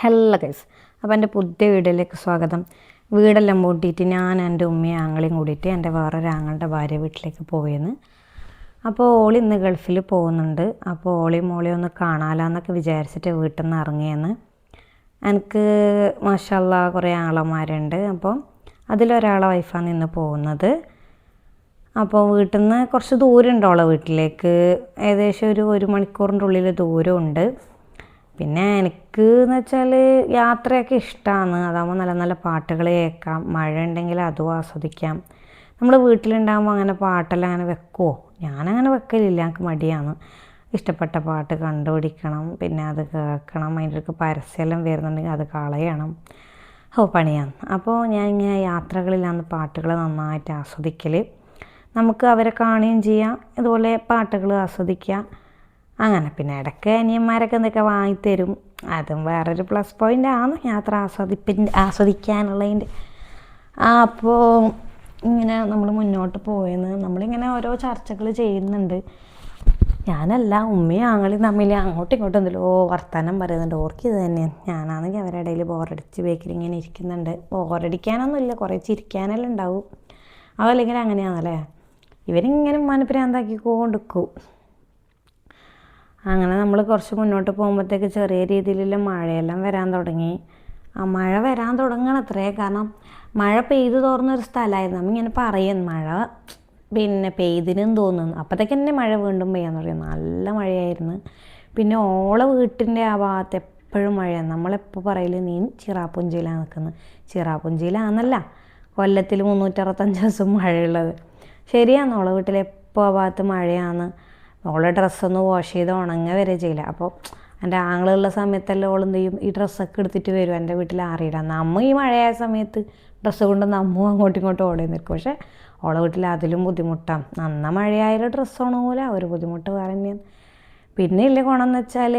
Hello guys, അപ്പോൾ എൻ്റെ പുതിയ വീഡിയോയിലേക്ക് സ്വാഗതം. വീടെല്ലാം പൂട്ടിയിട്ട് ഞാൻ എൻ്റെ ഉമ്മയും ആങ്ങളെയും കൂടിയിട്ട് എൻ്റെ വേറൊരു ആങ്ങളുടെ ഭാര്യ വീട്ടിലേക്ക് പോയെന്ന്. അപ്പോൾ ഓളി ഇന്ന് ഗൾഫിൽ പോകുന്നുണ്ട്. അപ്പോൾ ഓളിയും മോളിയും ഒന്ന് കാണാമെന്നൊക്കെ വിചാരിച്ചിട്ട് വീട്ടിൽ നിന്ന് ഇറങ്ങിയെന്ന്. എനിക്ക് മാഷാ അല്ലാഹ് കുറേ ആങ്ങളമാരുണ്ട്. അപ്പോൾ അതിലൊരാളെ വൈഫാണ് ഇന്ന് പോകുന്നത്. അപ്പോൾ വീട്ടിൽ നിന്ന് കുറച്ച് ദൂരമുണ്ട് ഓളെ വീട്ടിലേക്ക്. ഏകദേശം ഒരു മണിക്കൂറിൻ്റെ ഉള്ളിൽ ദൂരമുണ്ട്. പിന്നെ എനിക്ക് എന്ന് വെച്ചാൽ യാത്രയൊക്കെ ഇഷ്ടമാണ്. അതാകുമ്പോൾ നല്ല നല്ല പാട്ടുകൾ കേൾക്കാം, മഴ ഉണ്ടെങ്കിൽ അതും ആസ്വദിക്കാം. നമ്മൾ വീട്ടിലുണ്ടാകുമ്പോൾ അങ്ങനെ പാട്ടെല്ലാം അങ്ങനെ വെക്കുമോ? ഞാനങ്ങനെ വെക്കലില്ല, എനിക്ക് മടിയാണ്. ഇഷ്ടപ്പെട്ട പാട്ട് കണ്ടുപിടിക്കണം, പിന്നെ അത് കേൾക്കണം, അതിൻ്റെ അടുത്ത് പരസ്യമെല്ലാം വരുന്നുണ്ടെങ്കിൽ അത് കളയണം. പണിയാണ്. അപ്പോൾ ഞാൻ ഇങ്ങനെ യാത്രകളിലാണ് പാട്ടുകൾ നന്നായിട്ട് ആസ്വദിക്കൽ. നമുക്ക് അവരെ കാണുകയും ചെയ്യാം, ഇതുപോലെ പാട്ടുകൾ ആസ്വദിക്കാം. അങ്ങനെ പിന്നെ ഇടയ്ക്ക് അനിയന്മാരൊക്കെ എന്തൊക്കെ വാങ്ങിത്തരും. അതും വേറൊരു പ്ലസ് പോയിൻ്റാണ് യാത്ര ആസ്വദിക്കാനുള്ളതിൻ്റെ. അപ്പോൾ ഇങ്ങനെ നമ്മൾ മുന്നോട്ട് പോയെന്ന് നമ്മളിങ്ങനെ ഓരോ ചർച്ചകൾ ചെയ്യുന്നുണ്ട്. ഞാനല്ല, ഉമ്മയും ആങ്ങളെയും തമ്മിൽ അങ്ങോട്ടും ഇങ്ങോട്ടും എന്തെല്ലോ വർത്തമാനം പറയുന്നുണ്ട്. ഓർക്കിത് തന്നെ. ഞാനാണെങ്കിൽ അവരുടെ ഇടയിൽ ബോറടിച്ച് ബേക്കിൽ ഇങ്ങനെ ഇരിക്കുന്നുണ്ട്. ബോറടിക്കാനൊന്നുമില്ല, കുറേ ചിരിക്കാനെല്ലാം ഉണ്ടാവും. അതല്ലെങ്കിൽ അങ്ങനെയാണല്ലേ, ഇവരിങ്ങനെ മനപ്രാന്താക്കിക്കൊണ്ടിരിക്കും. അങ്ങനെ നമ്മൾ കുറച്ച് മുന്നോട്ട് പോകുമ്പോഴത്തേക്ക് ചെറിയ രീതിയിലുള്ള മഴയെല്ലാം വരാൻ തുടങ്ങി. മഴ വരാൻ തുടങ്ങണത്രേ. കാരണം മഴ പെയ്തു തോർന്നൊരു സ്ഥലമായിരുന്നു. നമ്മിങ്ങനെ പറയും മഴ പിന്നെ പെയ്തിനും തോന്നുന്നു. അപ്പോഴത്തേക്ക് തന്നെ മഴ വീണ്ടും പെയ്യാൻ തുടങ്ങി. നല്ല മഴയായിരുന്നു. പിന്നെ ഓളെ വീട്ടിൻ്റെ ആ ഭാഗത്ത് എപ്പോഴും മഴയാണ്. നമ്മളെപ്പോൾ പറയല് നീ ചിറാപ്പുഞ്ചിയിലാണ് നിൽക്കുന്നത്. ചിറാപ്പുഞ്ചിയിലാണെന്നല്ല, കൊല്ലത്തിൽ 365 ദിവസം മഴയുള്ളത്. ശരിയാണ്, ഓളെ വീട്ടിൽ എപ്പോൾ ആ ഭാഗത്ത് മഴയാണ്. ഓളെ ഡ്രസ്സൊന്ന് വാഷ് ചെയ്ത് ഉണങ്ങുക വരെ ചെയ്യില്ല. അപ്പോൾ എൻ്റെ ആങ്ങളുള്ള സമയത്തെല്ലാം ഓളെന്ത് ചെയ്യും, ഈ ഡ്രസ്സൊക്കെ എടുത്തിട്ട് വരും എൻ്റെ വീട്ടിൽ ആറിയിടാം. നമ്മ ഈ മഴയായ സമയത്ത് ഡ്രസ്സ് കൊണ്ട് നമ്മ അങ്ങോട്ടും ഇങ്ങോട്ടും ഓടി നിൽക്കും. പക്ഷേ ഓളെ വീട്ടിൽ അതിലും ബുദ്ധിമുട്ടാണ്. നന്ന മഴയായാലും ഡ്രസ്സ് ഉണങ്ങൂല, ഒരു ബുദ്ധിമുട്ട് വേറെ തന്നെയാണ്. പിന്നെ ഇല്ല ഗുണമെന്ന് വെച്ചാൽ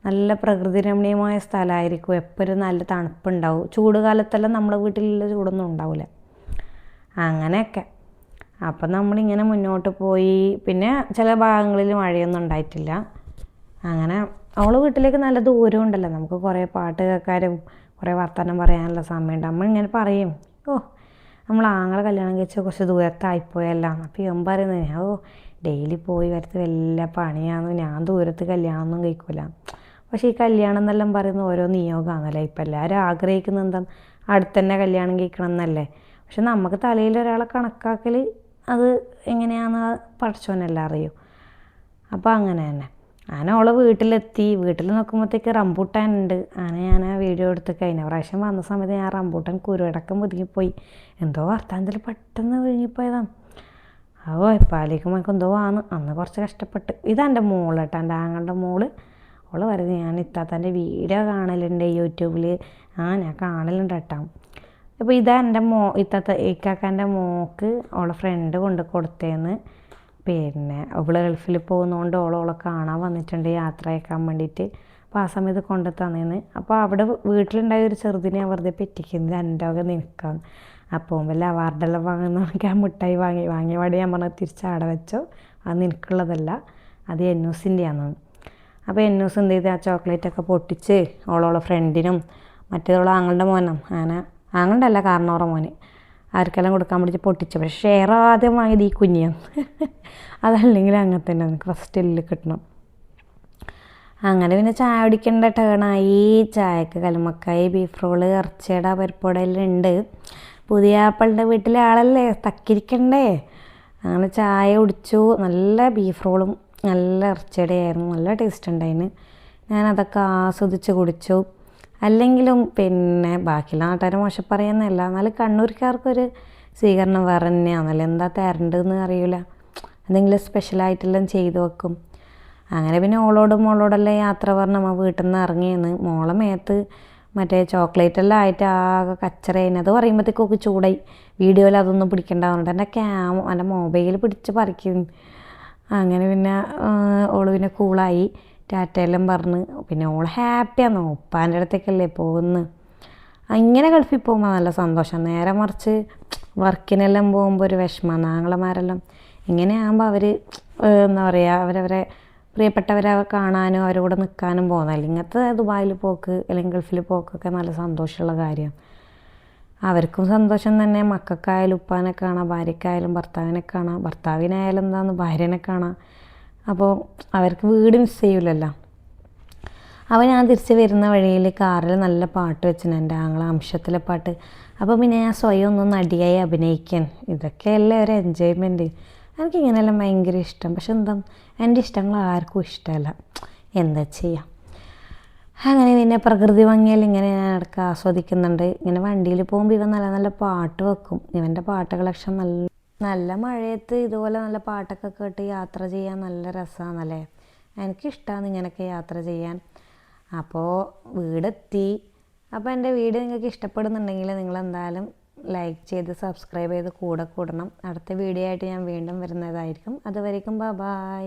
നല്ല പ്രകൃതി രമണീയമായ സ്ഥലമായിരിക്കും. എപ്പോഴും നല്ല തണുപ്പുണ്ടാവും. ചൂട് കാലത്തെല്ലാം നമ്മളെ വീട്ടിലുള്ള ചൂടൊന്നും ഉണ്ടാവില്ല. അങ്ങനെയൊക്കെ. അപ്പം നമ്മളിങ്ങനെ മുന്നോട്ട് പോയി. പിന്നെ ചില ഭാഗങ്ങളിൽ മഴയൊന്നും ഉണ്ടായിട്ടില്ല. അങ്ങനെ അവളെ വീട്ടിലേക്ക് നല്ല ദൂരം ഉണ്ടല്ലോ, നമുക്ക് കുറേ പാട്ട് കേൾക്കാനും കുറേ വർത്തമാനം പറയാനുള്ള സമയമുണ്ട്. നമ്മളിങ്ങനെ പറയും, നമ്മൾ ആങ്ങളെ കല്യാണം കഴിച്ച് കുറച്ച് ദൂരത്തായിപ്പോയല്ലോ. അപ്പോൾ ഇവൻ പറയുന്നത് ഡെയിലി പോയി വരത്ത് വല്ല പണിയാണെന്ന്, ഞാൻ ദൂരത്ത് കല്യാണമൊന്നും കഴിക്കില്ല. പക്ഷേ ഈ കല്യാണം എന്നെല്ലാം പറയുന്ന ഓരോ നിയോഗമാണല്ലേ. ഇപ്പം എല്ലാവരും ആഗ്രഹിക്കുന്നത് എന്താണ്, അടുത്തന്നെ കല്യാണം കഴിക്കണം എന്നല്ലേ. പക്ഷെ നമുക്ക് തലയിൽ ഒരാളെ കണക്കാക്കൽ അത് എങ്ങനെയാണെന്ന് പഠിച്ചോനെല്ലാം അറിയൂ. അപ്പോൾ അങ്ങനെ തന്നെ ഞാൻ അവളെ വീട്ടിലെത്തി. വീട്ടിൽ നോക്കുമ്പോഴത്തേക്ക് റംബൂട്ടാൻ ഉണ്ട്. അങ്ങനെ ഞാൻ ആ വീഡിയോ എടുത്ത് കഴിഞ്ഞ പ്രാവശ്യം വന്ന സമയത്ത് ഞാൻ റംബൂട്ടാൻ കുരുവടക്കം ഒതുങ്ങിപ്പോയി. എന്തോ വർത്താനത്തിൽ പെട്ടെന്ന് വിഴുങ്ങിപ്പോയതാണ്. പാലിക്കുമ്പോൾ എനിക്ക് എന്തോ ആണ്. അന്ന് കുറച്ച് കഷ്ടപ്പെട്ട്. ഇതെൻ്റെ മോള് കേട്ടോ, എൻ്റെ ആങ്ങളുടെ മോള്. അവൾ പറയുന്നത് ഞാൻ ഇത്താത്തൻ്റെ വീഡിയോ കാണലുണ്ട് യൂട്യൂബിൽ. ഞാൻ കാണലുണ്ട് കേട്ടോ. അപ്പോൾ ഇതാ എൻ്റെ ഇക്കാക്കാൻ്റെ മോക്ക് അവളെ ഫ്രണ്ട് കൊണ്ട് കൊടുത്തേന്ന്. പിന്നെ അവള് ഗൾഫിൽ പോകുന്നതുകൊണ്ട് ഓളെ കാണാൻ വന്നിട്ടുണ്ട് യാത്ര അയക്കാൻ വേണ്ടിയിട്ട്. അപ്പോൾ ആ സമയത്ത് കൊണ്ടു തന്നേന്ന്. അപ്പോൾ അവിടെ വീട്ടിലുണ്ടായ ഒരു ചെറുതിനെ വെറുതെ പെറ്റിക്കുന്നത് എൻ്റെ വക നിൽക്കാന്ന്. അപ്പോൾ വല്ല അവാർഡെല്ലാം വാങ്ങുന്നവർക്ക് ആ മിഠായി വാങ്ങിയ പാടി ഞാൻ പറഞ്ഞത് തിരിച്ചാടെ വെച്ചോ, അത് നിനക്കുള്ളതല്ല, അത് എന്നൂസിൻ്റെയാണ്. അപ്പോൾ എന്നൂസ് എന്ത് ചെയ്ത് ആ ചോക്ലേറ്റൊക്കെ പൊട്ടിച്ച് ഓളോളെ ഫ്രണ്ടിനും മറ്റേതോളം ആങ്ങളുടെ മോനും അങ്ങനെ ആങ്ങളുടെ അല്ല കാരണവറ മോന് ആർക്കെല്ലാം കൊടുക്കാൻ വേണ്ടിയിട്ട് പൊട്ടിച്ചു. പക്ഷേ ഷെയർ ആദ്യം വാങ്ങിയത് ഈ കുഞ്ഞിയാണ്. അതല്ലെങ്കിൽ അങ്ങനെ തന്നെ എനിക്ക് ഫസ്റ്റ് എല്ലിൽ കിട്ടണം. അങ്ങനെ പിന്നെ ചായ കുടിക്കേണ്ട ടേണായി. ചായക്ക് കല്ലുമ്മക്കായി, ബീഫ് റോള്, ഇറച്ചിയുടെ പരിപ്പോടെ എല്ലാം ഉണ്ട്. പുതിയ ആപ്പിളിൻ്റെ വീട്ടിലെ ആളല്ലേ, തക്കിരിക്കണ്ടേ. അങ്ങനെ ചായ കുടിച്ചു. നല്ല ബീഫ് റോളും നല്ല ഇറച്ചിയുടെ ആയിരുന്നു. നല്ല ടേസ്റ്റ് ഉണ്ടായിന്. ഞാനതൊക്കെ ആസ്വദിച്ച് കുടിച്ചു. അല്ലെങ്കിലും പിന്നെ ബാക്കിയുള്ള നാട്ടുകാരെ മോശം പറയുന്നതല്ല, എന്നാലും കണ്ണൂർക്കാർക്കൊരു സ്വീകരണം വേറെ തന്നെയാണല്ലോ. എന്താ തരണ്ടെന്ന് അറിയില്ല, എന്തെങ്കിലും സ്പെഷ്യലായിട്ടെല്ലാം ചെയ്ത് വെക്കും. അങ്ങനെ പിന്നെ മോളോടെല്ലാം യാത്ര പറഞ്ഞ് നമ്മൾ വീട്ടിൽ നിന്ന് ഇറങ്ങിയെന്ന്. മോളെ മേത്ത് മറ്റേ ചോക്ലേറ്റെല്ലാം ആയിട്ട് ആകെ കച്ചറയിന്. അത് പറയുമ്പോഴത്തേക്കൊക്കെ ചൂടായി. വീഡിയോയിൽ അതൊന്നും പിടിക്കേണ്ടതുകൊണ്ട് എൻ്റെ മൊബൈൽ പിടിച്ച് പറിക്കും. അങ്ങനെ പിന്നെ ഓള് പിന്നെ കൂളായി ടാറ്റയെല്ലാം പറഞ്ഞ്. പിന്നെ ഓള് ഹാപ്പിയാണ്, ഉപ്പാൻ്റെ അടുത്തേക്കല്ലേ പോകുന്നത്. ഇങ്ങനെ ഗൾഫിൽ പോകുമ്പോൾ നല്ല സന്തോഷം. നേരെ മറിച്ച് വർക്കിനെല്ലാം പോകുമ്പോൾ ഒരു വിഷമമാണ്. ആങ്ങളമാരെല്ലാം ഇങ്ങനെ ആകുമ്പോൾ അവർ എന്താ പറയുക, അവരവരെ പ്രിയപ്പെട്ടവരെ കാണാനും അവരുടെ കൂടെ നിൽക്കാനും പോകുന്നതല്ല. ഇങ്ങനത്തെ ദുബായിൽ പോക്ക് അല്ലെങ്കിൽ ഗൾഫിൽ പോക്കൊക്കെ നല്ല സന്തോഷമുള്ള കാര്യമാണ്. അവർക്കും സന്തോഷം തന്നെ, മക്കൾക്കായാലും ഉപ്പാനെ കാണാം, ഭാര്യക്കായാലും ഭർത്താവിനെ കാണാം, ഭർത്താവിനായാലും എന്താന്ന് ഭാര്യനെ കാണാം. അപ്പോൾ അവർക്ക് വീട് മിസ് ചെയ്യില്ലല്ലോ. അപ്പോൾ ഞാൻ തിരിച്ച് വരുന്ന വഴിയിൽ കാറിൽ നല്ല പാട്ട് വെച്ചിന്, എൻ്റെ ആങ്ങളെ അംശത്തിലെ പാട്ട്. അപ്പോൾ പിന്നെ ഞാൻ സ്വയം ഒന്ന് നടിയായി അഭിനയിക്കാൻ, ഇതൊക്കെയല്ലേ ഒരു എൻജോയ്മെൻറ്റ്. എനിക്കിങ്ങനെയെല്ലാം ഭയങ്കര ഇഷ്ടം. പക്ഷെ എന്താ, എൻ്റെ ഇഷ്ടങ്ങൾ ആർക്കും ഇഷ്ടമല്ല, എന്താ ചെയ്യാം. അങ്ങനെ പിന്നെ പ്രകൃതി ഭംഗിയെല്ലാം ഇങ്ങനെ ഞാൻ ഇടയ്ക്ക് ആസ്വദിക്കുന്നുണ്ട്. ഇങ്ങനെ വണ്ടിയിൽ പോകുമ്പോൾ ഇവൻ നല്ല നല്ല പാട്ട് വെക്കും. ഇവൻ്റെ പാട്ട് കളക്ഷൻ നല്ല മഴയത്ത് ഇതുപോലെ നല്ല പാട്ടൊക്കെ കേട്ട് യാത്ര ചെയ്യാൻ നല്ല രസമാണല്ലേ. എനിക്കിഷ്ടമാണ് ഇങ്ങനെയൊക്കെ യാത്ര ചെയ്യാൻ. അപ്പോൾ വീടെത്തി. അപ്പോൾ എൻ്റെ വീഡിയോ നിങ്ങൾക്ക് ഇഷ്ടപ്പെടുന്നുണ്ടെങ്കിൽ നിങ്ങളെന്തായാലും ലൈക്ക് ചെയ്ത് സബ്സ്ക്രൈബ് ചെയ്ത് കൂടെ കൂടണം. അടുത്ത വീഡിയോ ആയിട്ട് ഞാൻ വീണ്ടും വരുന്നതായിരിക്കും. അതുവരേക്കും ബൈ.